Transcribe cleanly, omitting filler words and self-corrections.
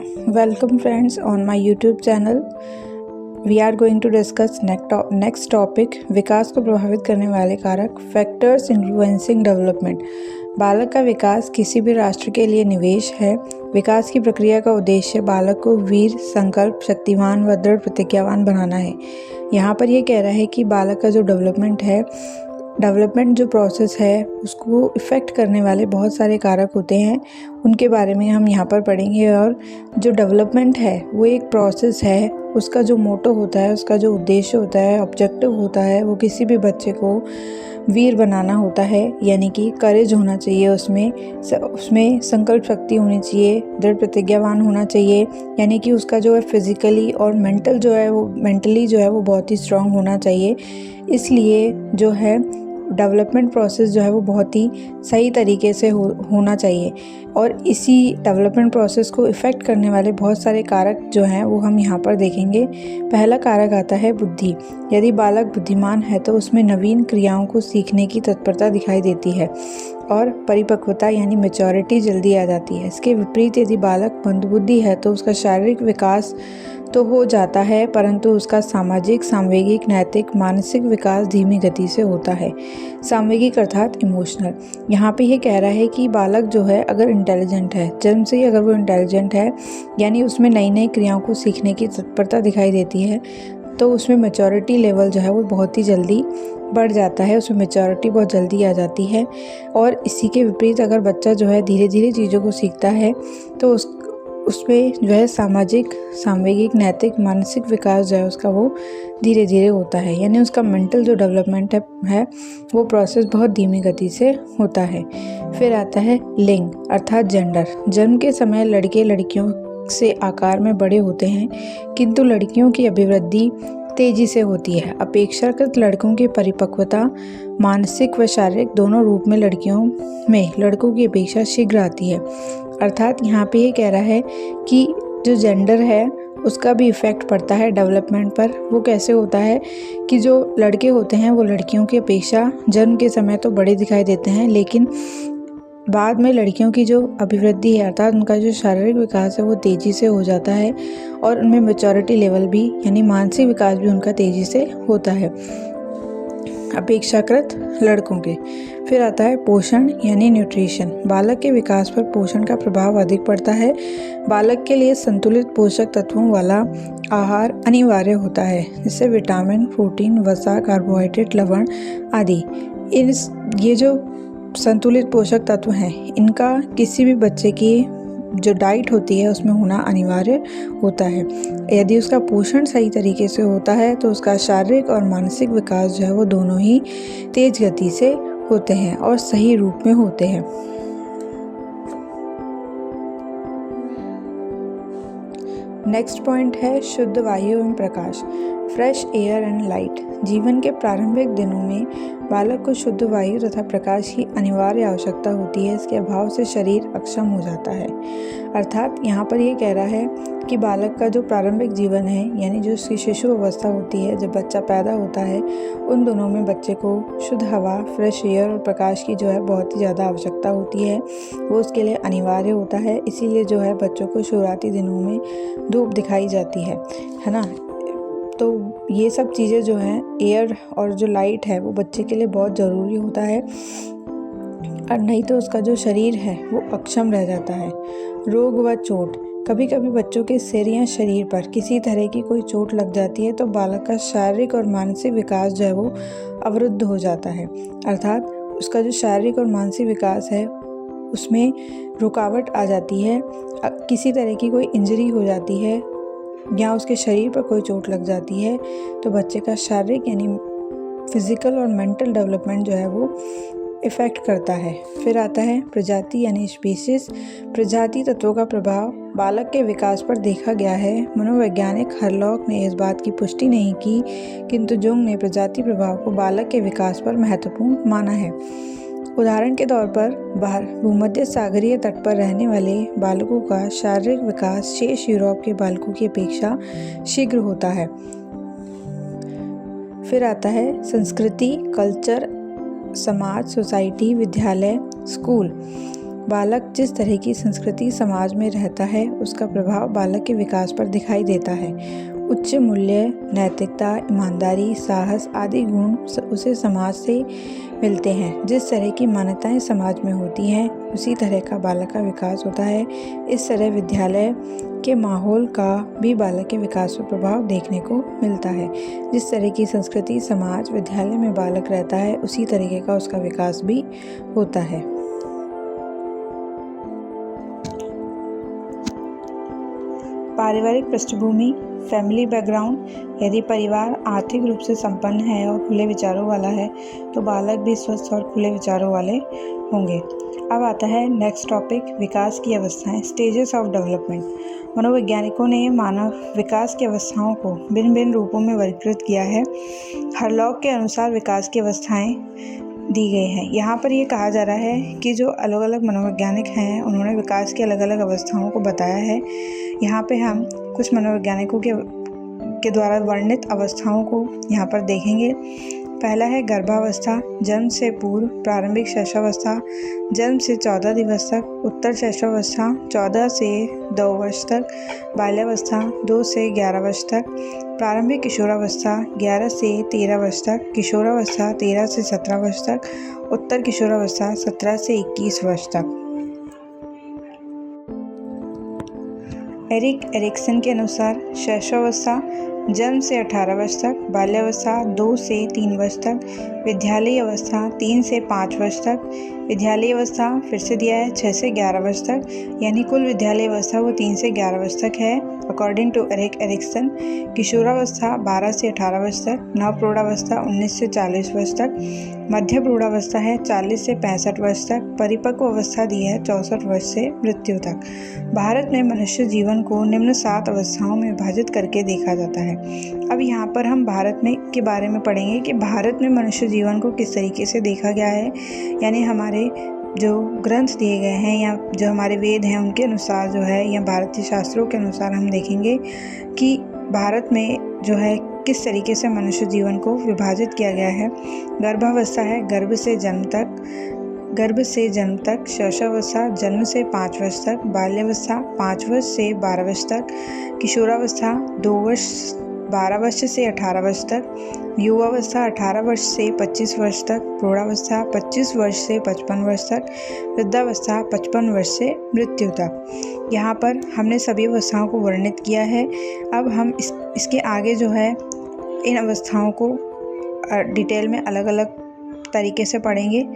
Welcome friends on my YouTube channel. We are going to discuss next topic विकास को प्रभावित करने वाले कारक फैक्टर्स इन्फ्लुएंसिंग डेवलपमेंट। बालक का विकास किसी भी राष्ट्र के लिए निवेश है। विकास की प्रक्रिया का उद्देश्य बालक को वीर, संकल्प, शक्तिवान व दृढ़ प्रतिज्ञावान बनाना है। यहाँ पर यह कह रहा है कि बालक का जो डेवलपमेंट जो प्रोसेस है उसको इफ़ेक्ट करने वाले बहुत सारे कारक होते हैं, उनके बारे में हम यहाँ पर पढ़ेंगे। और जो डेवलपमेंट है वो एक प्रोसेस है, उसका जो मोटो होता है, उसका जो उद्देश्य होता है, ऑब्जेक्टिव होता है, वो किसी भी बच्चे को वीर बनाना होता है, यानी कि करेज होना चाहिए, उसमें संकल्प शक्ति होनी चाहिए, दृढ़ प्रतिज्ञावान होना चाहिए, यानी कि उसका जो है फिजिकली और मेंटली जो है वो बहुत ही स्ट्रांग होना चाहिए। इसलिए जो है डेवलपमेंट प्रोसेस जो है वो बहुत ही सही तरीके से होना चाहिए। और इसी डेवलपमेंट प्रोसेस को इफ़ेक्ट करने वाले बहुत सारे कारक जो हैं वो हम यहाँ पर देखेंगे। पहला कारक आता है बुद्धि। यदि बालक बुद्धिमान है तो उसमें नवीन क्रियाओं को सीखने की तत्परता दिखाई देती है और परिपक्वता यानी मैच्योरिटी जल्दी आ जाती है। इसके विपरीत यदि बालक मंदबुद्धि है तो उसका शारीरिक विकास तो हो जाता है, परंतु उसका सामाजिक, सांवेगिक, नैतिक, मानसिक विकास धीमी गति से होता है। सांवेगिक अर्थात इमोशनल। यहाँ पे ये कह रहा है कि बालक जो है अगर इंटेलिजेंट है, जन्म से ही अगर वो इंटेलिजेंट है, यानी उसमें नई नई क्रियाओं को सीखने की तत्परता दिखाई देती है, तो उसमें मैच्योरिटी लेवल जो है वो बहुत ही जल्दी बढ़ जाता है, उसमें मैच्योरिटी बहुत जल्दी आ जाती है। और इसी के विपरीत अगर बच्चा जो है धीरे धीरे चीज़ों को सीखता है तो उसमें जो है सामाजिक, सांवेगिक, नैतिक, मानसिक विकास जो है उसका वो धीरे धीरे होता है, यानी उसका मेंटल जो डेवलपमेंट है वो प्रोसेस बहुत धीमी गति से होता है। फिर आता है लिंग अर्थात जेंडर। जन्म के समय लड़के लड़कियों से आकार में बड़े होते हैं, किंतु लड़कियों की अभिवृद्धि तेजी से होती है। अपेक्षाकृत लड़कों की परिपक्वता मानसिक व शारीरिक दोनों रूप में लड़कों की अपेक्षा शीघ्र आती है। अर्थात यहाँ पे ये कह रहा है कि जो जेंडर है उसका भी इफ़ेक्ट पड़ता है डेवलपमेंट पर। वो कैसे होता है कि जो लड़के होते हैं वो लड़कियों की अपेक्षा जन्म के समय तो बड़े दिखाई देते हैं, लेकिन बाद में लड़कियों की जो अभिवृद्धि है अर्थात उनका जो शारीरिक विकास है वो तेज़ी से हो जाता है और उनमें मैच्योरिटी लेवल भी यानी मानसिक विकास भी उनका तेज़ी से होता है अपेक्षाकृत लड़कों के। फिर आता है पोषण यानी न्यूट्रिशन। बालक के विकास पर पोषण का प्रभाव अधिक पड़ता है। बालक के लिए संतुलित पोषक तत्वों वाला आहार अनिवार्य होता है, जिससे विटामिन, प्रोटीन, वसा, कार्बोहाइड्रेट, लवण आदि ये जो संतुलित पोषक तत्व हैं इनका किसी भी बच्चे की जो डाइट होती है उसमें होना अनिवार्य होता है। यदि उसका पोषण सही तरीके से होता है तो उसका शारीरिक और मानसिक विकास जो है वो दोनों ही तेज गति से होते हैं और सही रूप में होते हैं। नेक्स्ट पॉइंट है शुद्ध वायु एवं प्रकाश, फ्रेश एयर एंड लाइट। जीवन के प्रारंभिक दिनों में बालक को शुद्ध वायु तथा प्रकाश की अनिवार्य आवश्यकता होती है। इसके अभाव से शरीर अक्षम हो जाता है। अर्थात यहाँ पर ये कह रहा है कि बालक का जो प्रारंभिक जीवन है, यानी जो उसकी शिशु अवस्था होती है, जब बच्चा पैदा होता है, उन दोनों में बच्चे को शुद्ध हवा, फ्रेश एयर और प्रकाश की जो है बहुत ही ज़्यादा आवश्यकता होती है। वो उसके लिए अनिवार्य होता है। इसीलिए जो है बच्चों को शुरुआती दिनों में धूप दिखाई जाती है ना। तो ये सब चीज़ें जो हैं, एयर और जो लाइट है वो बच्चे के लिए बहुत ज़रूरी होता है, और नहीं तो उसका जो शरीर है वो अक्षम रह जाता है। रोग व चोट। कभी कभी बच्चों के सिर या शरीर पर किसी तरह की कोई चोट लग जाती है तो बालक का शारीरिक और मानसिक विकास जो है वो अवरुद्ध हो जाता है। अर्थात उसका जो शारीरिक और मानसिक विकास है उसमें रुकावट आ जाती है। किसी तरह की कोई इंजरी हो जाती है या उसके शरीर पर कोई चोट लग जाती है तो बच्चे का शारीरिक यानी फिजिकल और मेंटल डेवलपमेंट जो है वो इफ़ेक्ट करता है। फिर आता है प्रजाति यानी स्पीसीज। प्रजाति तत्वों का प्रभाव बालक के विकास पर देखा गया है। मनोवैज्ञानिक हरलॉक ने इस बात की पुष्टि नहीं की, किंतु जुंग ने प्रजाति प्रभाव को बालक के विकास पर महत्वपूर्ण माना है। उदाहरण के तौर पर भूमध्य सागरीय तट पर रहने वाले बालकों का शारीरिक विकास शेष यूरोप के बालकों की अपेक्षा शीघ्र होता है। फिर आता है संस्कृति, कल्चर, समाज, सोसाइटी, विद्यालय, स्कूल। बालक जिस तरह की संस्कृति समाज में रहता है उसका प्रभाव बालक के विकास पर दिखाई देता है। उच्च मूल्य, नैतिकता, ईमानदारी, साहस आदि गुण उसे समाज से मिलते हैं। जिस तरह की मान्यताएं समाज में होती हैं उसी तरह का बालक का विकास होता है। इस तरह विद्यालय के माहौल का भी बालक के विकास पर प्रभाव देखने को मिलता है। जिस तरह की संस्कृति समाज विद्यालय में बालक रहता है उसी तरीके का उसका विकास भी होता है। पारिवारिक पृष्ठभूमि, फैमिली बैकग्राउंड। यदि परिवार आर्थिक रूप से संपन्न है और खुले विचारों वाला है तो बालक भी स्वस्थ और खुले विचारों वाले होंगे। अब आता है नेक्स्ट टॉपिक, विकास की अवस्थाएं, स्टेजेस ऑफ डेवलपमेंट। मनोवैज्ञानिकों ने मानव विकास की अवस्थाओं को भिन्न भिन्न रूपों में वर्गीकृत किया है। हरलॉक के अनुसार विकास की अवस्थाएं दी गई हैं। यहाँ पर ये कहा जा रहा है कि जो अलग अलग मनोवैज्ञानिक हैं उन्होंने विकास की अलग अलग अवस्थाओं को बताया है। यहाँ पे हम कुछ मनोवैज्ञानिकों के द्वारा वर्णित अवस्थाओं को यहाँ पर देखेंगे। पहला है गर्भावस्था, जन्म से पूर्व, प्रारंभिक शैशवावस्था, जन्म से 14 दिवस तक, उत्तर शैशवावस्था 14 से 2 वर्ष तक, बाल्यावस्था 2 से 11 वर्ष तक, प्रारंभिक किशोरावस्था 11 से 13 वर्ष तक, किशोरावस्था 13 से 17 वर्ष तक, उत्तर किशोरावस्था 17 से 21 वर्ष तक। एरिक एरिक्सन के अनुसार शैशवावस्था जन्म से 18 वर्ष तक, बाल्यावस्था 2 से 3 वर्ष तक, विद्यालयी अवस्था 3 से 5 वर्ष तक, विद्यालयी अवस्था फिर से दिया है 6 से 11 वर्ष तक, यानी कुल विद्यालयी अवस्था वो 3 से 11 वर्ष तक है अकॉर्डिंग टू एरिक एरिक्सन। किशोरावस्था 12 से 18 वर्ष तक, नवप्रौढ़ावस्था 19 से 40 वर्ष तक, मध्य प्रौढ़ावस्था है 40 से 65 वर्ष तक, परिपक्व अवस्था दी है 64 वर्ष से मृत्यु तक। भारत में मनुष्य जीवन को निम्न 7 अवस्थाओं में विभाजित करके देखा जाता है। अब यहाँ पर हम भारत में के बारे में पढ़ेंगे कि भारत में मनुष्य जीवन को किस तरीके से देखा गया है, यानी हमारे जो ग्रंथ दिए गए हैं या जो हमारे वेद हैं उनके अनुसार जो है, या भारतीय शास्त्रों के अनुसार हम देखेंगे कि भारत में जो है किस तरीके से मनुष्य जीवन को विभाजित किया गया है। गर्भावस्था है गर्भ से जन्म तक, शैशवावस्था जन्म से 5 वर्ष तक, बाल्यावस्था 5 वर्ष से 12 वर्ष तक, किशोरावस्था 12 वर्ष से 18 वर्ष तक, युवावस्था 18 वर्ष से 25 वर्ष तक, प्रौढ़ावस्था 25 वर्ष से 55 वर्ष तक, वृद्धावस्था 55 वर्ष से मृत्यु तक। यहाँ पर हमने सभी अवस्थाओं को वर्णित किया है। अब हम इसके आगे जो है इन अवस्थाओं को डिटेल में अलग अलग तरीके से पढ़ेंगे।